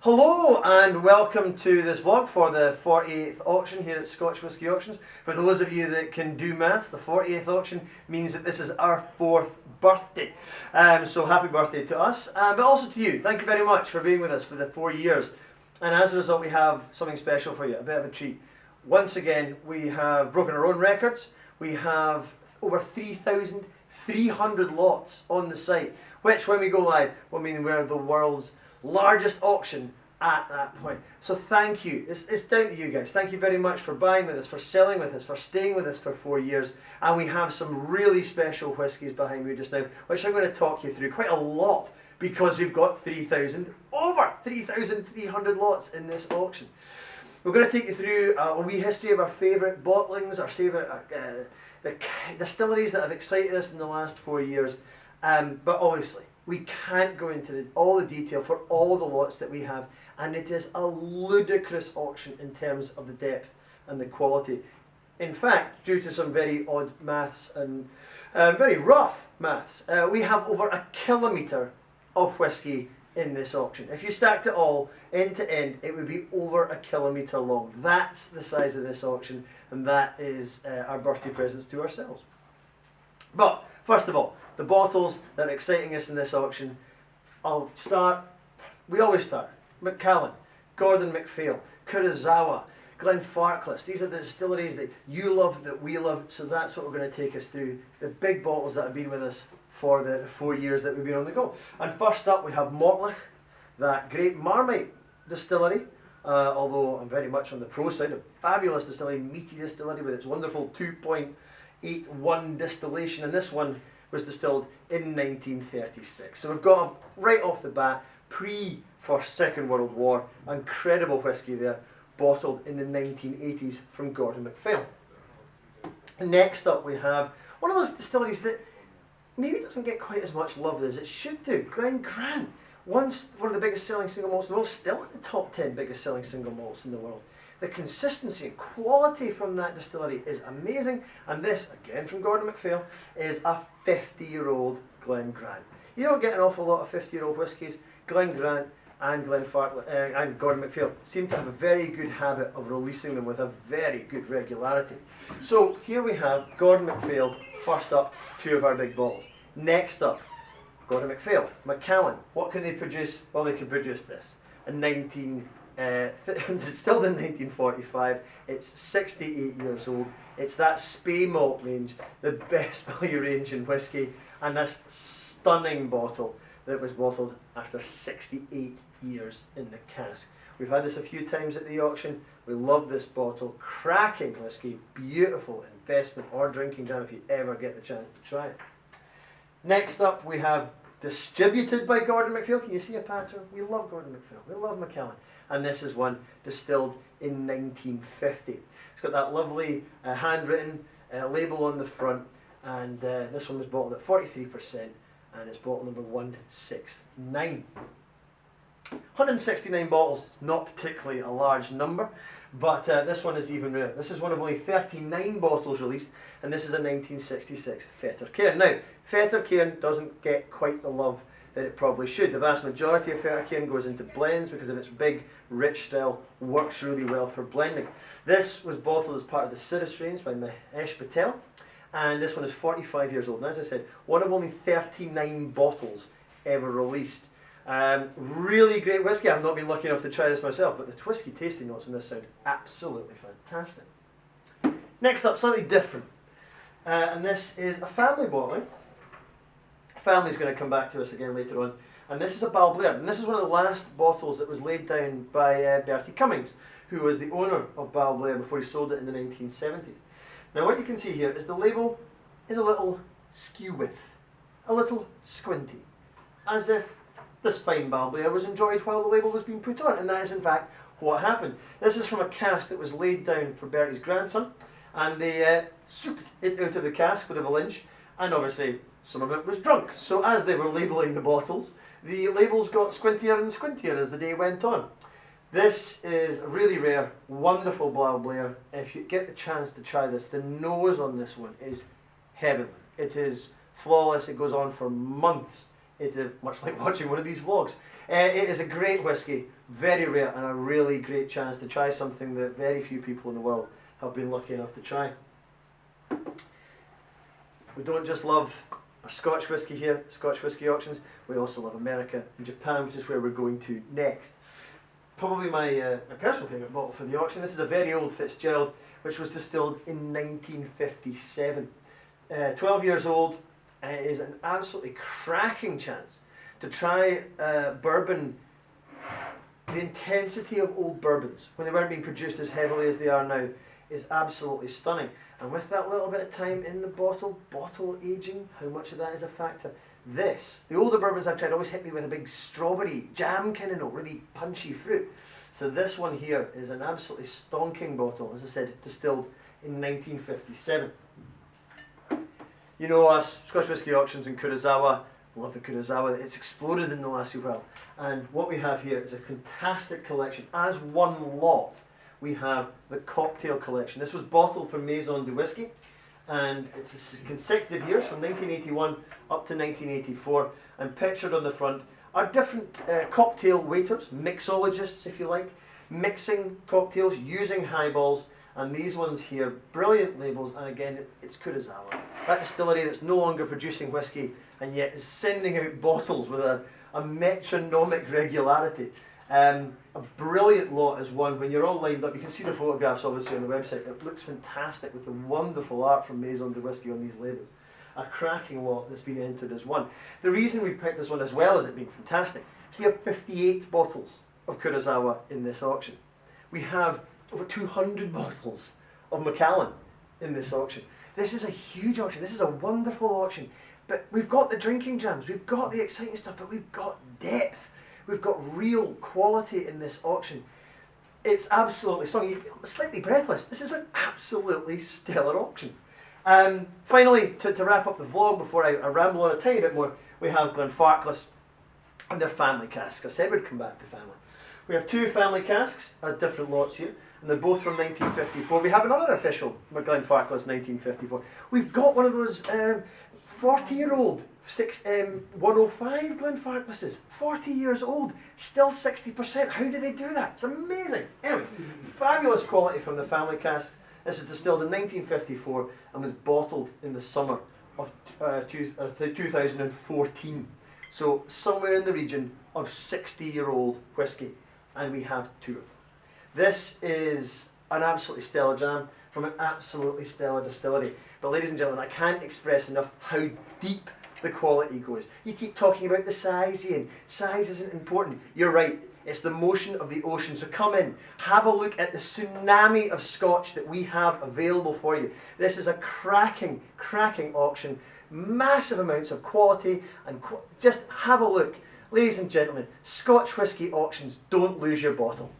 Hello and welcome to this vlog for the 48th auction here at Scotch Whisky Auctions. For those of you that can do maths, the 48th auction means that this is our 4th birthday. So happy birthday to us, but also to you. Thank you very much for being with us for the 4 years. And as a result, we have something special for you, a bit of a treat. Once again, we have broken our own records. We have over 3,300 lots on the site, which when we go live will mean we're the world's largest auction at that point. So thank you. It's down to you guys. Thank you very much for buying with us, for selling with us, for staying with us for 4 years. And we have some really special whiskies behind me just now, which I'm going to talk you through quite a lot because we've got over 3,300 lots in this auction. We're going to take you through a wee history of our favourite bottlings, our favourite the distilleries that have excited us in the last 4 years. But obviously, we can't go into all the detail for all the lots that we have, and it is a ludicrous auction in terms of the depth and the quality. In fact, due to some very odd maths and very rough maths, we have over a kilometre of whisky in this auction. If you stacked it all end to end, it would be over a kilometre long. That's the size of this auction, and that is our birthday presents to ourselves. But first of all, the bottles that are exciting us in this auction, we always start, Macallan, Gordon MacPhail, Kurosawa, Glenfarclas. These are the distilleries that you love, that we love, so that's what we're going to take us through, the big bottles that have been with us for the 4 years that we've been on the go. And first up we have Mortlach, that great Marmite distillery, although I'm very much on the pro side, a fabulous distillery, meaty distillery with its wonderful 2.81 distillation, and this one was distilled in 1936. So we've got, right off the bat, Second World War, incredible whisky there, bottled in the 1980s from Gordon MacPhail. Next up we have one of those distilleries that maybe doesn't get quite as much love as it should do, Glen Grant. Once one of the biggest selling single malts in the world, still in the top 10 biggest selling single malts in the world. The consistency and quality from that distillery is amazing, and this, again from Gordon MacPhail, is a 50-year-old Glen Grant. You don't get an awful lot of 50-year-old whiskies. Glen Grant and and Gordon MacPhail seem to have a very good habit of releasing them with a very good regularity. So here we have Gordon MacPhail, first up, 2 of our big bottles. Next up, Gordon MacPhail, Macallan. What can they produce? Well, they can produce this. It's still in 1945, it's 68 years old, it's that Spey malt range, the best value range in whisky, and this stunning bottle that was bottled after 68 years in the cask. We've had this a few times at the auction. We love this bottle, cracking whisky, beautiful investment or drinking jam if you ever get the chance to try it. Next up we have distributed by Gordon MacPhail. Can you see a pattern? We love Gordon MacPhail, we love Macallan. And this is one distilled in 1950. It's got that lovely handwritten label on the front, and this one was bottled at 43%, and it's bottle number 169. 169 bottles, it's not particularly a large number, but this one is even rare. This is one of only 39 bottles released, and this is a 1966 Fetter Cairn. Now, Fetter Cairn doesn't get quite the love that it probably should. The vast majority of Fetter Cairn goes into blends because of its big, rich style, works really well for blending. This was bottled as part of the Cirrus range by Mahesh Patel, and this one is 45 years old. And as I said, one of only 39 bottles ever released. Really great whisky. I've not been lucky enough to try this myself, but the whisky tasting notes in this sound absolutely fantastic. Next up, slightly different, and this is a family bottling. Family's going to come back to us again later on, and this is a Balblair, and this is one of the last bottles that was laid down by Bertie Cummings, who was the owner of Balblair before he sold it in the 1970s. Now what you can see here is the label is a little skew with, a little squinty, as if this fine Balblair was enjoyed while the label was being put on, and that is in fact what happened. This is from a cask that was laid down for Bertie's grandson, and they souped it out of the cask with a Valinge, and obviously some of it was drunk. So as they were labelling the bottles, the labels got squintier and squintier as the day went on. This is a really rare, wonderful Balblair. If you get the chance to try this, the nose on this one is heavenly. It is flawless. It goes on for months It is much like watching one of these vlogs. It is a great whisky, very rare, and a really great chance to try something that very few people in the world have been lucky enough to try. We don't just love our Scotch whisky here at Scotch Whisky Auctions, we also love America and Japan, which is where we're going to next. Probably my personal favourite bottle for the auction. This is a very old Fitzgerald, which was distilled in 1957. 12 years old, and it is an absolutely cracking chance to try bourbon. The intensity of old bourbons, when they weren't being produced as heavily as they are now, is absolutely stunning. And with that little bit of time in the bottle aging, how much of that is a factor? The older bourbons I've tried always hit me with a big strawberry jam kind of note, really punchy fruit. So this one here is an absolutely stonking bottle, as I said, distilled in 1957. You know us, Scotch Whisky Auctions in Kurosawa, love the Kurosawa, it's exploded in the last few while. And what we have here is a fantastic collection. As one lot, we have the cocktail collection. This was bottled from Maison de Whisky, and it's consecutive years from 1981 up to 1984, and pictured on the front are different cocktail waiters, mixologists if you like, mixing cocktails using highballs, and these ones here, brilliant labels, and again it's Kurosawa, that distillery that's no longer producing whisky and yet is sending out bottles with a metronomic regularity. A brilliant lot is one. When you're all lined up, you can see the photographs obviously on the website. It looks fantastic with the wonderful art from Maison de Whisky on these labels. A cracking lot that's been entered as one. The reason we picked this one, as well as it being fantastic, is we have 58 bottles of Kurosawa in this auction. We have over 200 bottles of Macallan in this auction. This is a huge auction. This is a wonderful auction. But we've got the drinking jams, we've got the exciting stuff, but we've got depth. We've got real quality in this auction. It's absolutely stunning. You feel slightly breathless. This is an absolutely stellar auction. Finally, to wrap up the vlog before I ramble on a tiny bit more, we have Glenfarclas and their family casks. I said we'd come back to family. We have two family casks as different lots here, and they're both from 1954. We have another official Glenfarclas 1954. We've got one of those 40-year-old 105 Glenfarclases, 40 years old, still 60%. How do they do that? It's amazing. Anyway, fabulous quality from the family cask. This is distilled in 1954 and was bottled in the summer of 2014. So somewhere in the region of 60-year-old whisky, and we have two of them. This is an absolutely stellar jam from an absolutely stellar distillery. But ladies and gentlemen, I can't express enough how deep the quality goes. You keep talking about the size, Ian. Size isn't important. You're right. It's the motion of the ocean. So come in, have a look at the tsunami of Scotch that we have available for you. This is a cracking, cracking auction. Massive amounts of quality, and just have a look. Ladies and gentlemen, Scotch Whisky Auctions, don't lose your bottle.